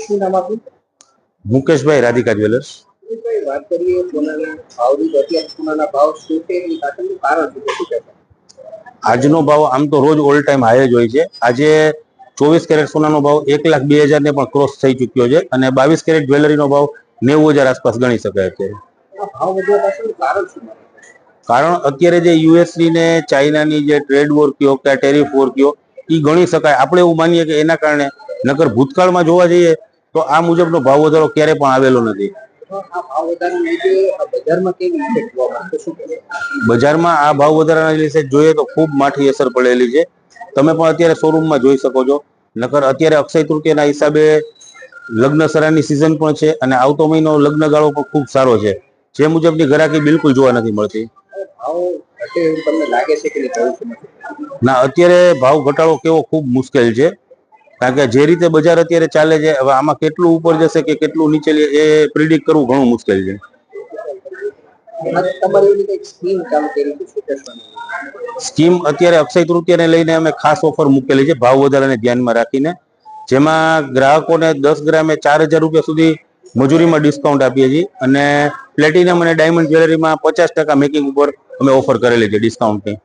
શું નામ આપનું? મુકેશભાઈ, રાધિકા જ્વેલર્સ. મુકેશભાઈ, વાત કરીએ સોનાના ભાવની તો અત્યારે સોનાના ભાવ શું છે એની પાછળનું કારણ શું છે? આજનો ભાવ આમ તો રોજ ઓલ ટાઈમ હાઈ જ હોય છે. આજે 24 કેરેટ સોનાનો ભાવ 1,02,000 ને પણ ક્રોસ થઈ ચુક્યો છે અને 22 કેરેટ જ્વેલરીનો ભાવ 90,000 આસપાસ ગણી શકાય છે. આ ભાવ વધવા પાછળનું કારણ શું? કારણ અત્યારે જે યુએસની ને ચાઇનાની જે ટ્રેડ વોર કયો કે ટેરિફ વોર કયો એ ગણી શકાય. આપણે એવું માનીએ કે એના કારણે, નકર ભૂતકાળમાં જોવા જઈએ તો આ મુજબનો ભાવ વધારો ક્યારે પણ આવેલો નથી. બજારમાં આ ભાવ વધારાના લીધે જોઈએ તો ખૂબ માઠી અસર પડેલી છે. તમે પણ અત્યારે શોરૂમમાં જોઈ શકો છો. નકર અત્યારે અક્ષય તૃતીયાના હિસાબે લગ્નસરાની સિઝન પણ છે અને આવતો મહિનો લગ્ન ગાળો પણ ખૂબ સારો છે. જે મુજબની ગ્રાહકી બિલકુલ જોવા નથી મળતી. ના, અત્યારે ભાવ ઘટાડો કેવો ખૂબ મુશ્કેલ છે. કારણ કે જે રીતે બજાર અત્યારે ચાલે છે, હવે આમાં કેટલું ઉપર જશે કે કેટલું નીચે એ પ્રિડિક્ટ કરવું ઘણું મુશ્કેલ છે. સ્કીમ અત્યારે અક્ષય તૃતીયાને લઈને અમે ખાસ ઓફર મૂકેલી છે ભાવ વધારાને ધ્યાનમાં રાખીને, જેમાં ગ્રાહકોને 10 ગ્રામે 4,000 રૂપિયા સુધી મજૂરીમાં ડિસ્કાઉન્ટ આપીએ છીએ અને પ્લેટિનમ અને ડાયમંડ જ્વેલરીમાં 50% મેકિંગ ઉપર અમે ઓફર કરેલી છે ડિસ્કાઉન્ટની.